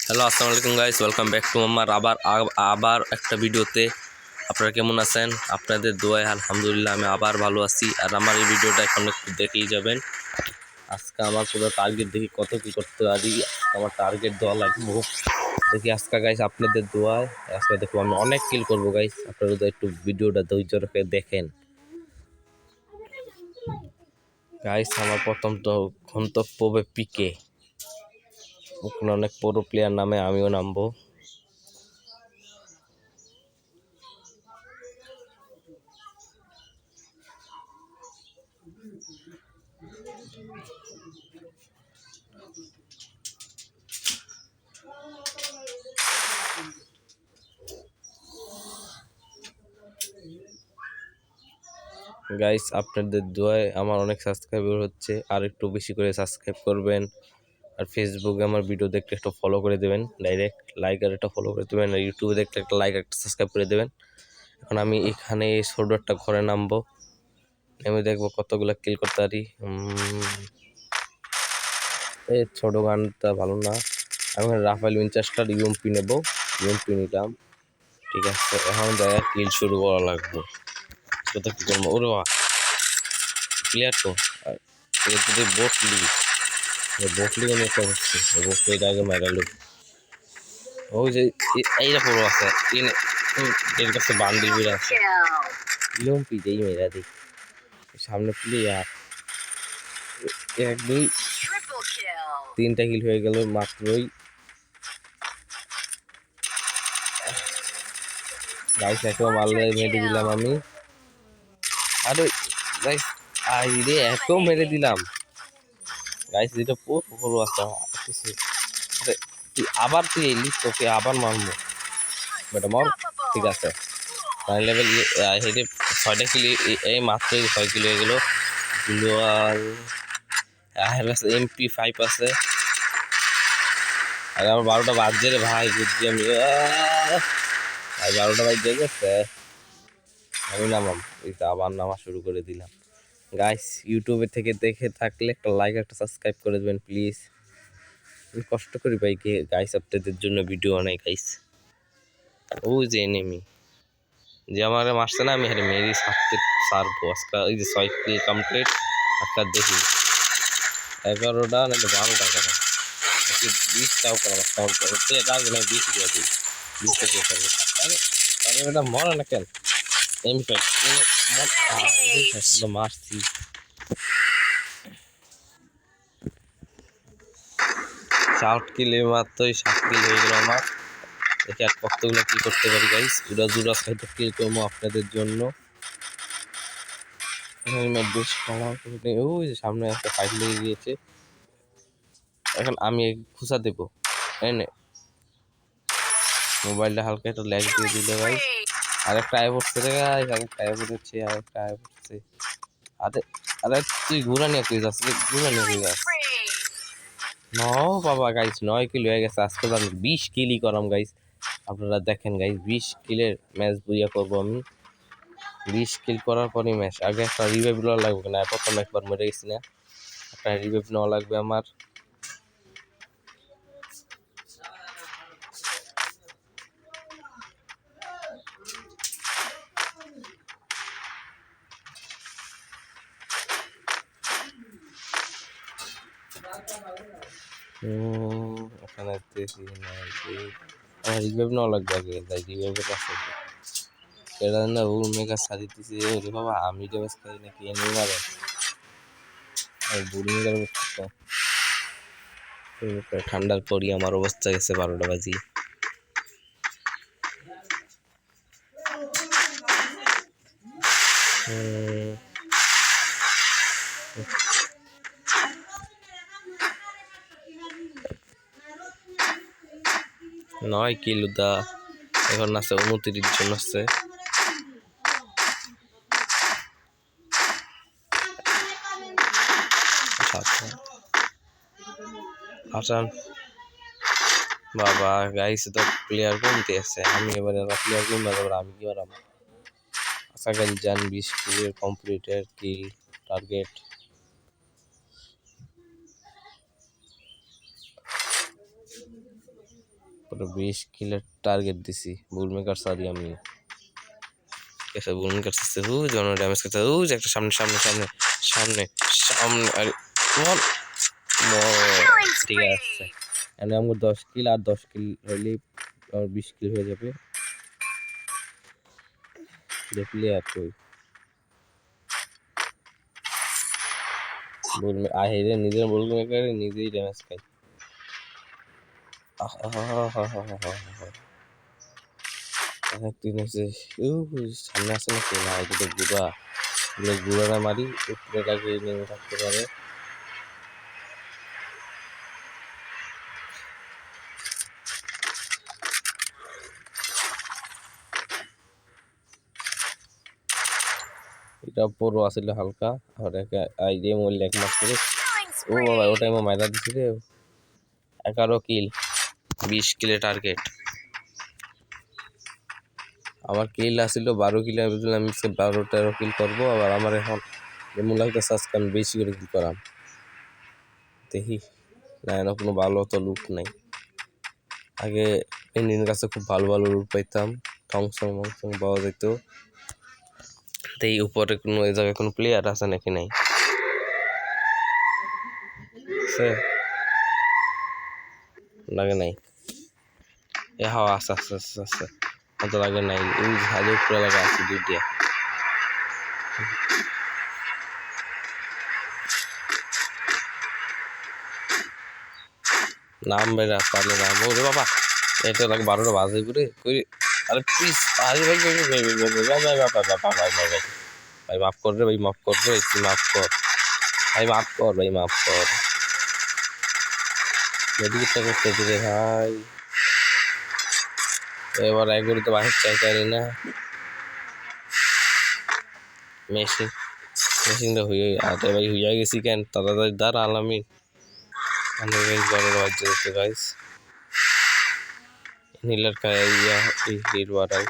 Hello, আসসালামু আলাইকুম guys, welcome back to আমার আবার একটা ভিডিওতে। আপনারা কেমন আছেন? আপনাদের দোয়ায় আলহামদুলিল্লাহ আমি আবার ভালো আছি। আর আমার এই ভিডিওটা এখন একটু দেখেই যাবেন। আজকে আমার পুরো টার্গেট দেখি কত কী করতে পারি। আমার টার্গেট দেওয়া লাগবো দেখি আজকে গাইস, আপনাদের দোয়ায় আজকে দেখবো আমি অনেক কিল করবো গাইস। আপনারা যদি একটু ভিডিওটা ধৈর্য রেখে দেখেন গাইস। আমার প্রথম তো গন্তব্য হবে পিকে, ওখানে অনেক বড় প্লেয়ার নামে আমিও নামবো। গাইস, আপনাদের দোয়ায় আমার অনেক সাবস্ক্রাইবার হচ্ছে, আর একটু বেশি করে সাবস্ক্রাইব করবেন। আর ফেসবুকে আমার ভিডিও দেখতে একটু ফলো করে দেবেন, ডাইরেক্ট লাইক আর একটা ফলো করে দেবেন। আর ইউটিউবে দেখতে একটা লাইক একটা সাবস্ক্রাইব করে দেবেন। এখন আমি এখানে এই ছোট একটা ঘরে নামবো, নেমে দেখবো কতগুলো কিল করতে পারি। এই ছোট গানটা ভালো না, আমি রাফেল উইনচেস্টার ইউএমপি নেবো। ইউএমপি নিলাম, ঠিক আছে। এখন জায়গা কিল শুরু করা লাগবে। কত কি করবো? ওরে বাবা, প্লেয়ার তো যদি বটলি বটলি আমি একটা হচ্ছে বটলিটা আগে মেরালো। ওই যে এইটা পুরো আছে, এর কাছে বান্ডিল বিরা আছে, ইলম্পি যেই মেরা দিই সামনে প্লেয়ার। এক দুই তিনটা কিল হয়ে গেল মাত্রই। গাইস একটা মারলে মেরে দিলাম আমি। আরে গাইস, আইরে এত মেরে দিলাম গাইস, যেটা পুরো আছে। আরে তুই এলি, তোকে আবার মারবো বেটা, মর। ঠিক আছে, 9 লেভেল হেডে 6টা কিলো, এই মাত্রই 6 কিলো হয়ে গেল। আর MP5 আছে। আর আমার 12টা বাজছে রে ভাই, বুঝছি আমি। আর 12টা বাজে গেছে, আমি নামাম। এই তো আবার নামা শুরু করে দিলাম। গাইস, ইউটিউবে থেকে দেখে থাকলে একটা লাইক একটা সাবস্ক্রাইব করে দেবেন প্লিজ। আমি কষ্ট করি ভাই গাইস, আপনাদের জন্য ভিডিও বানাই গাইস। ওই যে এনিমি যে আমার মারছে না, আমি হেরে মেরি সারতে সারবো আজকে। এই যে 6 কিল কমপ্লিট। আজকে দেখি 11টা না 12টা করে, 20টাও করা হচ্ছে। এটা আগে না 20 দিয়ে দিই, 20টা দিয়ে করবো। আরে এটা মরে না কেন? M5 মারছি। 7 কিলে মাত্রই 7 কিল হয়ে গেল আমার। দেখি আর কতগুলো কি করতে পারি গাইস। জুড়া সাইডে কিল করবো আপনাদের জন্য। বেশ খেলা ওই যে সামনে একটা ফাইট লেগে গিয়েছে। এখন আমি খুঁচা দেবো, তাই না? মোবাইলটা হালকা একটা ল্যাগ দিয়ে দিলে ভাই। আরেকটা আয় পড়ছে রে গাইস, আরেকটা আয় পড়েছে, আরেকটা আয় পড়ছে। আরে আরে তুই ঘুরা নিয়ে কই যাস রে? ঘুরা নিয়ে কই যাস? বাবা গাইস, 9 কিল হয়ে গেছে। আজকে আমি 20 কিলই করাম গাইস। আপনারা দেখেন গাইস, 20 কিলের ম্যাচ বুইয়া করবো আমি। 20 কিল করার পরই ম্যাচ। আগে একটা রিভাইভ নেওয়া লাগবে না, প্রথম একবার মরে গেছি না, একটা রিভাইভ নেওয়া লাগবে আমার। ওখানে দেখি না, আমার রিভাইভ নেওয়া লাগবে আগে, তাই রিভাইভের কাছে এটা না রুল মেকার সাজি দিছে। ওরে বাবা, আমি ড্যামেজ খাই নাকি এমনি মারে? আর বুড়ি মেকার ঠান্ডার পরই আমার অবস্থা গেছে 12টা বাজি। নয় কিলো দা এখন আছে 29 জন আছে। আসান বাবা গাইস, তো প্লেয়ার কমতে আছে। আমি এবারে প্লেয়ার কমবে, তারপর আমি কি বাড়াবো? আশা করি যান 20 কিলের কমপ্লিটের কিল টার্গেট। পুরো 20 কিলের টার্গেট দিছি বুল মেকার সারি আমি এসে বুল মেকার সাথে জন ড্যামেজ করতে একটা সামনে সামনে সামনে সামনে সামনে আর ঠিক আছে এনে আমার 10 কিল আর 10 কিল হইলে আর 20 কিল হয়ে যাবে দেখলে আর কই বুল মে আহেরে নিজের বুল মেকারে নিজেই ড্যামেজ খাই সামনে আসে না কেউ না এটা তো গুড়া গুড়াটা মারি উপরে লাগিয়ে নেমে থাকতে পারে এটা বড় আসলে হালকা আর একটা আইডিয়া মূল্য এক মাস করে ও বাবা ওটাই আমার মাইরা দিছি রে 11 কিল 20 কিলে টার্গেট আমার কিল আসছিল 12 কিলো বুঝলাম আমি 12-13 কিল করবো আবার আমার এখন যেমন লাগতেছে আজকে আমি বেশি করে কিল করাম দেখি না এর কোনো ভালো তো লুক নাই আগে ইন্ডিয়ান কাছে খুব ভালো ভালো লুক পাইতাম থংসং মংসং পাওয়া যেত তো এই উপরে কোনো এই জায়গায় কোনো প্লেয়ার আছে নাকি নাই লাগে নাই এ হাওয়া আস্তে আস্তে আস্তে আস্তে অত লাগে নাই ওই হাজে উপরে লাগা আছে দুইটা নাম বেড়া পারলে নাম ওরে বাবা এটা লাগে 12টা বাজে করে কই আরে প্লিজ আরে ভাই ভাই মাফ কর রে ভাই মাফ কর রে তুই মাফ কর ভাই মাফ কর ভাই মাফ কর মেডিকেটটা করতে দিলে ভাই এবার একবারে তো বাহির চাই না মেশিনটা হয়ে আতে ভাই হইয়া গেছি কেন তাড়াতাড়ি দাঁড় আলামি আমি গাইস বড় বাজ্য দেখতে গাইস নীলার কাইয়া এই হিট বাড়াই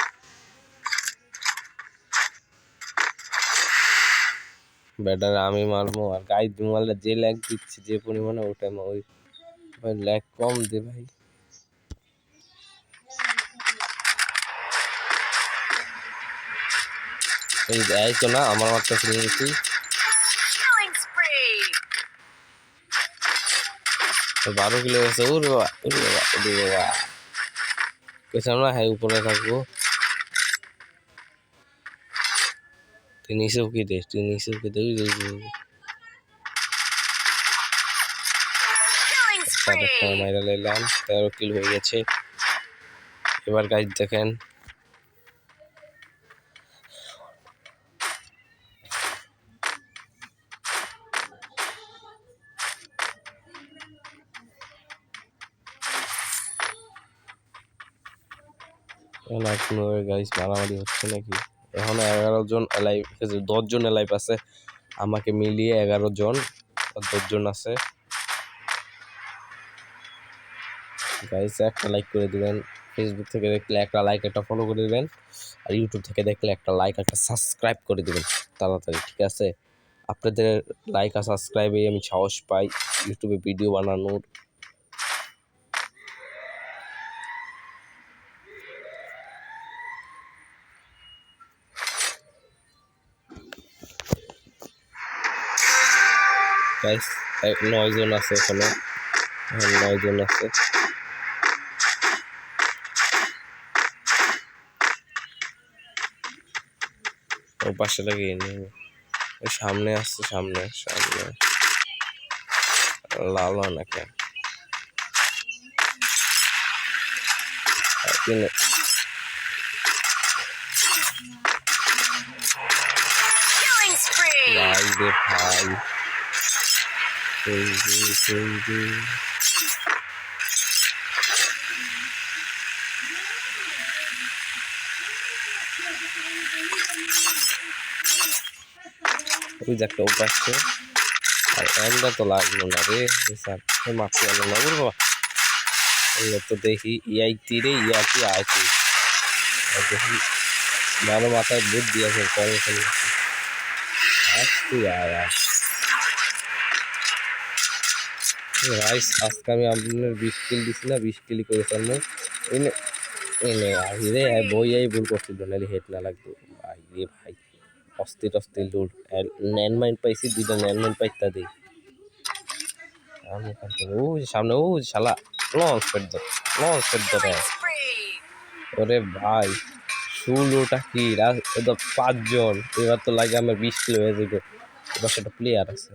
ব্যাটার আমি মারবো আর গাইস মারলে যে ল্যাগ দিচ্ছে যে পরিমাণে ওটা ওই ভাই ল্যাগ কম দে ভাই এই যাই তো না আমার মারটা শুনে গেছি 12 কিলো গেছে ওরে বাবা ওরে বাবা ওরে বাবা কইছিলাম না হ্যাঁ উপরে থাকবো তুই নিচে উকি দে মাইরা লাইলাম 13 কিল হয়ে গেছে এবার গাইজ দেখেন এখন গাইজ মারামারি হচ্ছে নাকি এখন 11 জন লাইভ 10 জন লাইভ আছে আমাকে মিলিয়ে 11 জন 10 জন আছে গাইজ একটা লাইক করে দিবেন ফেসবুক থেকে দেখলে একটা লাইক একটা ফলো করে দিবেন আর ইউটিউব থেকে দেখলে একটা লাইক একটা সাবস্ক্রাইব করে দিবেন তাড়াতাড়ি ঠিক আছে আপনাদের লাইক আর সাবস্ক্রাইবে আমি সাহস পাই ইউটিউবে ভিডিও বানানোর গাইস 9 জন আছে এখানে 9 জন আছে ও পাশে লাগিয়ে নিয়ে ওই সামনে আসছে সামনে লাল না কেন ভাই রে ভাই ওই যে একটা উপ আসছে আর এমটা তো লাগলো না রে মারতে গেল না বুঝবো তো দেখি ইয়াইটি রে ইয়াটি আইটি দেখি ভালো মাথায় বুদ্ধি আছে করে ফেলে আসছি আর গাইস আজকে আমি আপনার 20 কিল দিছি না, 20 কিল করে ফেলবো। এনে এনে আহিরে বই এই ভুল করছিল, নাহলে হেড না লাগতো। ভাই রে ভাই, অস্থির অস্থির লুট। ল্যান্ড মাইন পাইছি, 2টা ল্যান্ড মাইন পাইতা দিই আমি এখান থেকে। ও সামনে, ও শালা লঞ্চ পেট ধর, লঞ্চ পেট ধরে। ওরে ভাই ষোলোটা কিল আর তো 5 জন। এবার তো লাগে আমার 20 কিলো হয়ে যাবে। এবার সেটা প্লেয়ার আছে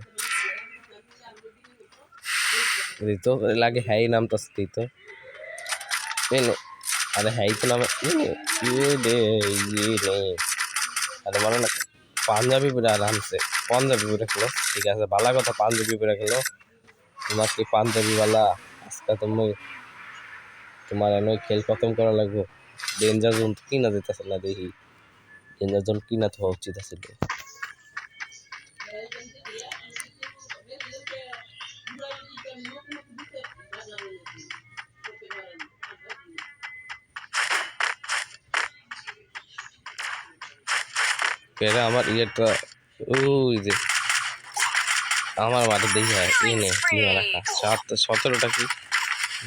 তো লাগে, হ্যাঁ নামতাস তো এনে। আরে হ্যাঁ তো নামে দে নেই। আরে মানে না পাঞ্জাবি পুরা আরামসে, পাঞ্জাবি পুরা খেলো। ঠিক আছে ভালো কথা, পাঞ্জাবি পুরা খেলো। তোমার কি পাঞ্জাবি वाला আজকে তুমি তোমার এনে খেল খতম করা লাগবে। ডেঞ্জার জোন কিনা দিতেছে না, দেখি ডেঞ্জার জোন কিনা তো উচিত আছিল। পেরে আমার ইয়েটা ওই যে আমার মাঠে দেখি হয় এনে কিনা রাখা 17টা কি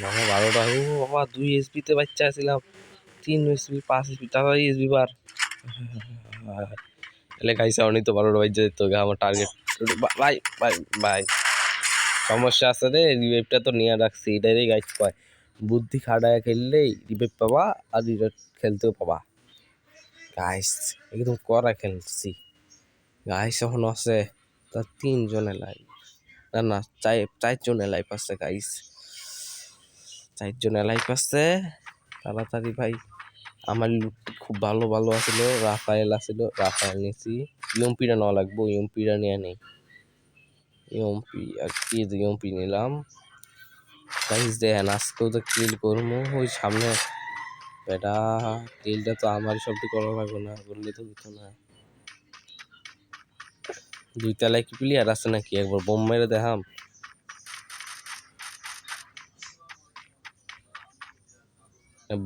বাবা 12টা। ও বাবা 2 এসপিতে বাচ্চা ছিলাম, 3 এসপি 5 এসপি টাকা এসবি বার এলে খাইছে অনি তো 12টা বাজ্যা যেত আমার টার্গেট। ভাই ভাই ভাই সমস্যা আছে রে, রিভাইভটা তো নিয়ে রাখছি, এটারই গাইড পায়। বুদ্ধি খাটায় খেললেই রিভাইভ পাবা, আর রিভাইভ খেলতেও পাবা। গাইস একদম করা খেলছি। গাইস এখন আছে তার 3 জনে লাইভ, না না 4 জনে লাইভ আছে গাইস, 4 জনে লাইভ আছে। তাড়াতাড়ি ভাই, আমার লুট খুব ভালো ভালো আছিল। রাফায়েল আছিল, রাফায়েল নিয়েছি। ইউমপিটা নেওয়া লাগবো, ইউমপিটা নিয়ে নেই। ইউমপি আর কি, ইউমপি নিলাম। গাইস দেখেন আজকেও তো কিল করবো ওই সামনে। বেটা কিলটা তো আমার সবটি করা লাগবে না, করলে তো কিছু না। 2 তলায় কি প্লেয়ার আছে নাকি, একবার বোম মেরে দেখাম।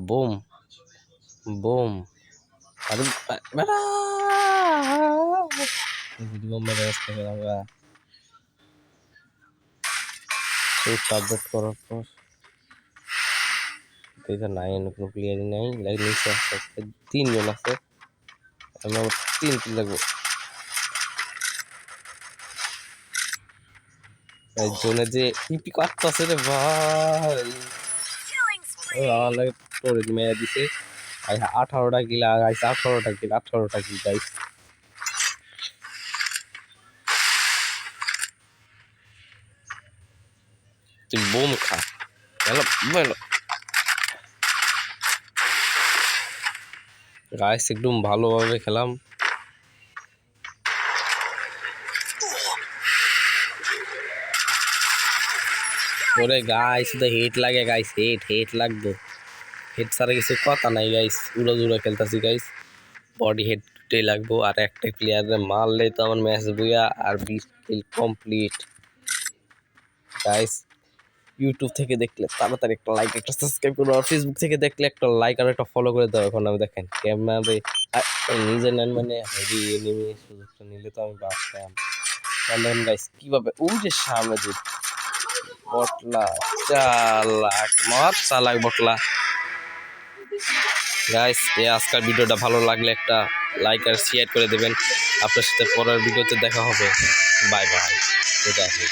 বোম বোম আরে বেটা বোম মেরে আসতে আমরা সেই সাবজেক্ট করার পর এটা নাই, কোনো প্লেয়ারই নাই। লাইক নিচে আছে 3 জন আছে, আমি আমার 3 কিল লাগবো। জোনে যে ইপি কাটতেছে রে ভাই, ও আমার লাগে তোরে মেরে দিছে। 18টা কিল আগাইছে, 18টা কিল, 18টা কিল গাইস। তুই বোম খা হ্যালো বলো গাইস, একদম ভালোভাবে খেলাম। ওরে গাইস তো হিট লাগে গাইস, হিট লাগবে। হেড ছাড়া কিছু কথা নাই গাইস, উড়ো জুড়ো খেলতেছি গাইস, বডি হেডটাই লাগবো। আর একটা প্লেয়ারে মারলে তো আমার ম্যাচ বুয়া, আর 20 কিল কমপ্লিট। গাইস ইউটিউব থেকে দেখলে তাড়াতাড়ি একটা লাইক, একটা সাবস্ক্রাইব করো, আর ফেসবুক থেকে দেখলে একটা লাইক আর একটা ফলো করে দাও। এখন আমি দেখেন ক্যামেরাতে নিজে নেন মানে হেভি এনিমি সুযোগটা নিলে তো আমি বাঁচতাম। তাহলে গাইস কিভাবে ওই যে সামনে যে বটলা চালাক মত চালাক বটলা। গাইস এই আজকের ভিডিওটা ভালো লাগলে একটা লাইক আর শেয়ার করে দেবেন। আপনার সাথে পরের ভিডিওতে দেখা হবে। বাই বাই, ঠিক আছে।